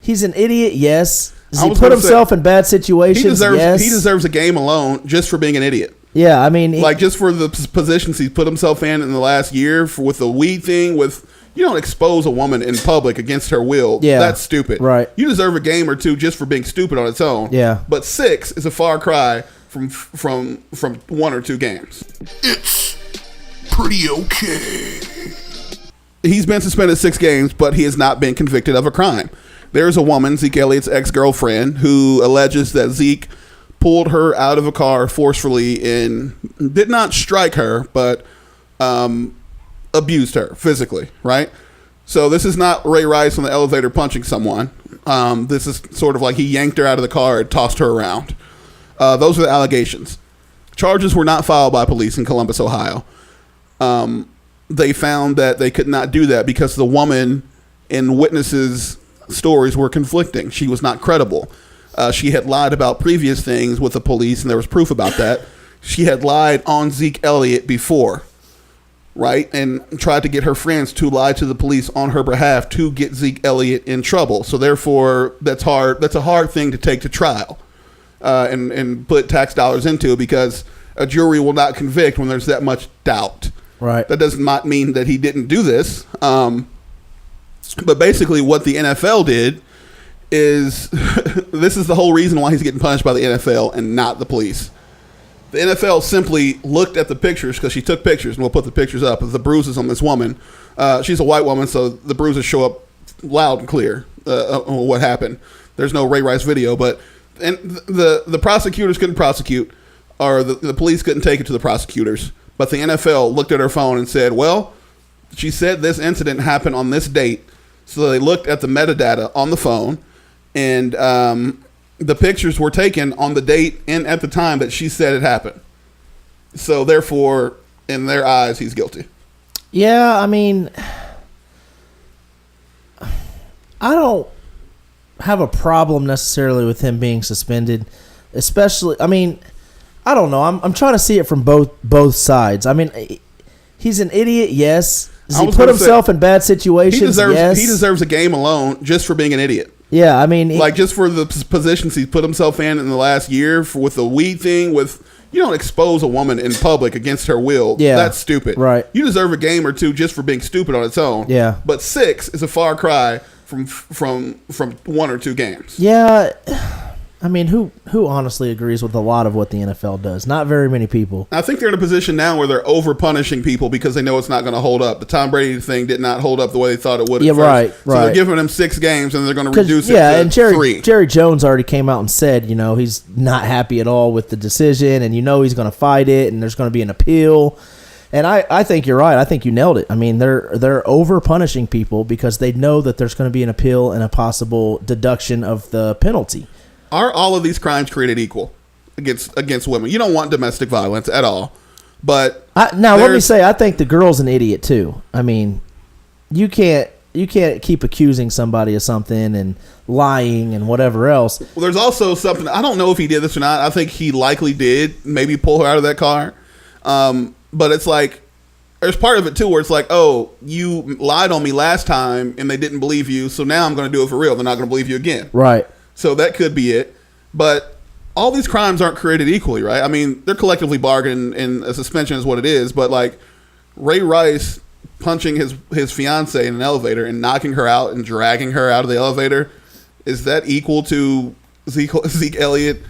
He's an idiot, yes. Does he put himself in bad situations? Yes. He deserves a game alone just for being an idiot. Yeah, I mean... just for the positions he's put himself in the last year, with the weed thing, with... You don't expose a woman in public against her will. Yeah. That's stupid. Right. You deserve a game or two just for being stupid on its own. Yeah. But 6 is a far cry from 1 or 2 games. It's pretty okay. He's been suspended 6 games, but he has not been convicted of a crime. There's a woman, Zeke Elliott's ex-girlfriend, who alleges that Zeke pulled her out of a car forcefully and did not strike her, but abused her physically, right? So this is not Ray Rice on the elevator punching someone. This is sort of like he yanked her out of the car and tossed her around. Those are the allegations. Charges were not filed by police in Columbus, Ohio. They found that they could not do that because the woman and witnesses' stories were conflicting. She was not credible. She had lied about previous things with the police, and there was proof about that. She had lied on Zeke Elliott before, right? And tried to get her friends to lie to the police on her behalf to get Zeke Elliott in trouble. So therefore, that's hard. That's a hard thing to take to trial and put tax dollars into, because a jury will not convict when there's that much doubt. Right. That does not mean that he didn't do this. But basically what the NFL did is this is the whole reason why he's getting punished by the NFL and not the police. The NFL simply looked at the pictures, because she took pictures, and we'll put the pictures up, of the bruises on this woman. She's a white woman, so the bruises show up loud and clear what happened. There's no Ray Rice video, but and the prosecutors couldn't prosecute, or the police couldn't take it to the prosecutors. But the NFL looked at her phone and said, well, she said this incident happened on this date. So they looked at the metadata on the phone, and the pictures were taken on the date and at the time that she said it happened. So therefore, in their eyes, he's guilty. Yeah, I mean, I don't have a problem necessarily with him being suspended, especially, I mean, I don't know. I'm trying to see it from both sides. I mean, he's an idiot, yes. Does he put himself in bad situations? Yes. He deserves a game alone just for being an idiot. Yeah, I mean... just for the positions he's put himself in the last year, with the weed thing, with... You don't expose a woman in public against her will. Yeah. That's stupid. Right. You deserve a game or two just for being stupid on its own. Yeah. But 6 is a far cry from 1 or 2 games. Yeah... I mean, who honestly agrees with a lot of what the NFL does? Not very many people. I think they're in a position now where they're over-punishing people because they know it's not going to hold up. The Tom Brady thing did not hold up the way they thought it would at first. Right. So they're giving him 6 games, and they're going to reduce it to and 3. Jerry Jones already came out and said, he's not happy at all with the decision, and he's going to fight it, and there's going to be an appeal. And I think you're right. I think you nailed it. I mean, they're over-punishing people because they know that there's going to be an appeal and a possible deduction of the penalty. Are all of these crimes created equal against women? You don't want domestic violence at all, but let me say, I think the girl's an idiot too. I mean, you can't keep accusing somebody of something and lying and whatever else. Well, there's also something, I don't know if he did this or not. I think he likely did maybe pull her out of that car, but it's like there's part of it too where it's like, oh, you lied on me last time and they didn't believe you, so now I'm going to do it for real. They're not going to believe you again. Right. So that could be it. But all these crimes aren't created equally, right? I mean, they're collectively bargained, and a suspension is what it is. But like Ray Rice punching his fiance in an elevator and knocking her out and dragging her out of the elevator, is that equal to Zeke Elliott,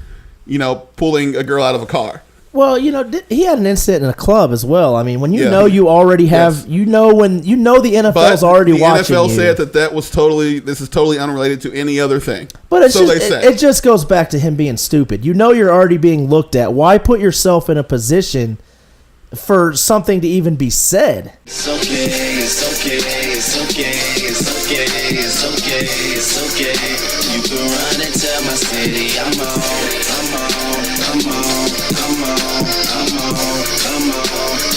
pulling a girl out of a car? Well, he had an incident in a club as well. I mean, when you already have, when the NFL's already watching you. The NFL said this is totally unrelated to any other thing. But it just goes back to him being stupid. You're already being looked at. Why put yourself in a position for something to even be said? It's okay, it's okay, it's okay, it's okay, it's okay, it's okay. You can run and tell my city I'm on.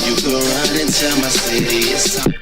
You can run and tell my city it's on.